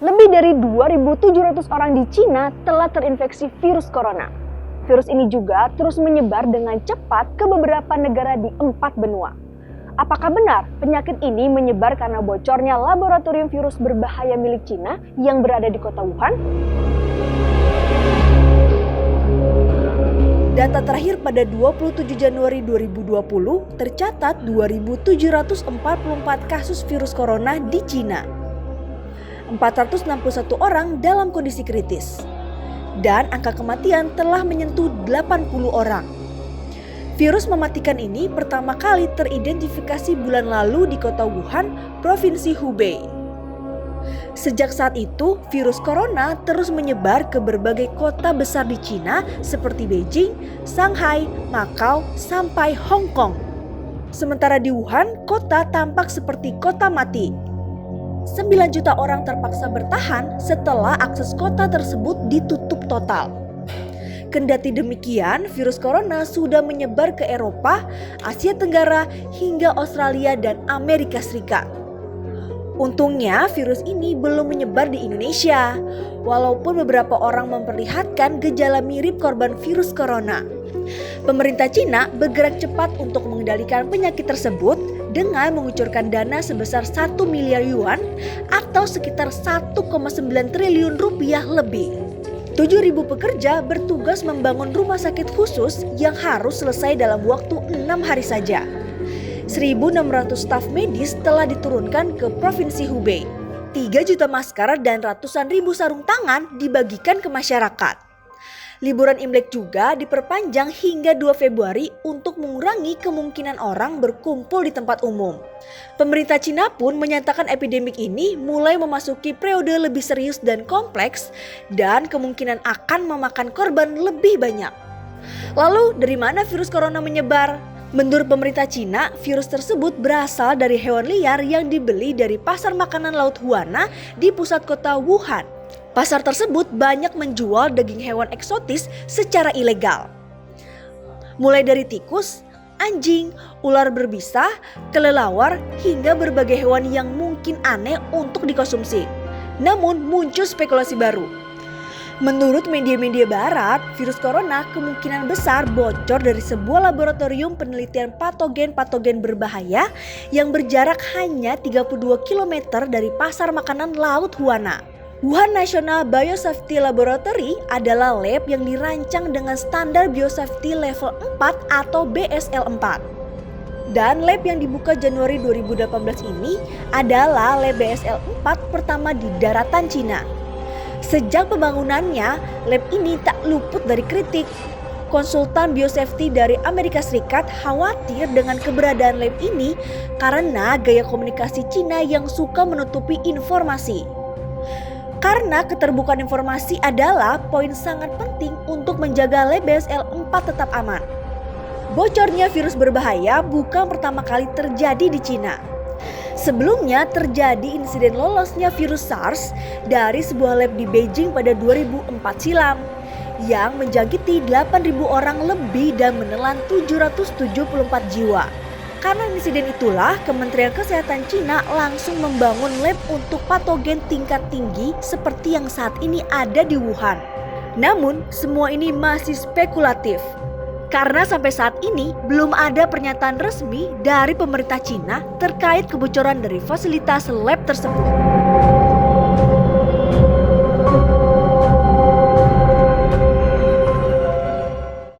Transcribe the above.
Lebih dari 2.700 orang di Cina telah terinfeksi virus corona. Virus ini juga terus menyebar dengan cepat ke beberapa negara di 4 benua. Apakah benar penyakit ini menyebar karena bocornya laboratorium virus berbahaya milik Cina yang berada di kota Wuhan? Data terakhir pada 27 Januari 2020 tercatat 2.744 kasus virus corona di Cina. 461 orang dalam kondisi kritis. Dan angka kematian telah menyentuh 80 orang. Virus mematikan ini pertama kali teridentifikasi bulan lalu di kota Wuhan, Provinsi Hubei. Sejak saat itu, virus corona terus menyebar ke berbagai kota besar di Cina seperti Beijing, Shanghai, Makau, sampai Hong Kong. Sementara di Wuhan, kota tampak seperti kota mati. 9 juta orang terpaksa bertahan setelah akses kota tersebut ditutup total. Kendati demikian, virus corona sudah menyebar ke Eropa, Asia Tenggara, hingga Australia dan Amerika Serikat. Untungnya virus ini belum menyebar di Indonesia, walaupun beberapa orang memperlihatkan gejala mirip korban virus corona. Pemerintah Cina bergerak cepat untuk mengendalikan penyakit tersebut dengan mengucurkan dana sebesar 1 miliar yuan atau sekitar 1,9 triliun rupiah lebih. 7.000 pekerja bertugas membangun rumah sakit khusus yang harus selesai dalam waktu 6 hari saja. 1.600 staf medis telah diturunkan ke Provinsi Hubei. 3 juta masker dan ratusan ribu sarung tangan dibagikan ke masyarakat. Liburan Imlek juga diperpanjang hingga 2 Februari untuk mengurangi kemungkinan orang berkumpul di tempat umum. Pemerintah Cina pun menyatakan epidemik ini mulai memasuki periode lebih serius dan kompleks dan kemungkinan akan memakan korban lebih banyak. Lalu dari mana virus corona menyebar? Menurut pemerintah Cina, virus tersebut berasal dari hewan liar yang dibeli dari pasar makanan laut Huana di pusat kota Wuhan. Pasar tersebut banyak menjual daging hewan eksotis secara ilegal. Mulai dari tikus, anjing, ular berbisa, kelelawar, hingga berbagai hewan yang mungkin aneh untuk dikonsumsi. Namun muncul spekulasi baru. Menurut media-media barat, virus corona kemungkinan besar bocor dari sebuah laboratorium penelitian patogen-patogen berbahaya yang berjarak hanya 32 km dari pasar makanan laut Huana. Wuhan National Biosafety Laboratory adalah lab yang dirancang dengan standar Biosafety Level 4 atau BSL 4. Dan lab yang dibuka Januari 2018 ini adalah lab BSL 4 pertama di daratan Cina. Sejak pembangunannya, lab ini tak luput dari kritik. Konsultan biosafety dari Amerika Serikat khawatir dengan keberadaan lab ini karena gaya komunikasi Cina yang suka menutupi informasi. Karena keterbukaan informasi adalah poin sangat penting untuk menjaga lab BSL 4 tetap aman. Bocornya virus berbahaya bukan pertama kali terjadi di Cina. Sebelumnya terjadi insiden lolosnya virus SARS dari sebuah lab di Beijing pada 2004 silam yang menjangkiti 8.000 orang lebih dan menelan 774 jiwa. Karena insiden itulah Kementerian Kesehatan Cina langsung membangun lab untuk patogen tingkat tinggi seperti yang saat ini ada di Wuhan. Namun semua ini masih spekulatif. Karena sampai saat ini belum ada pernyataan resmi dari pemerintah Cina terkait kebocoran dari fasilitas lab tersebut.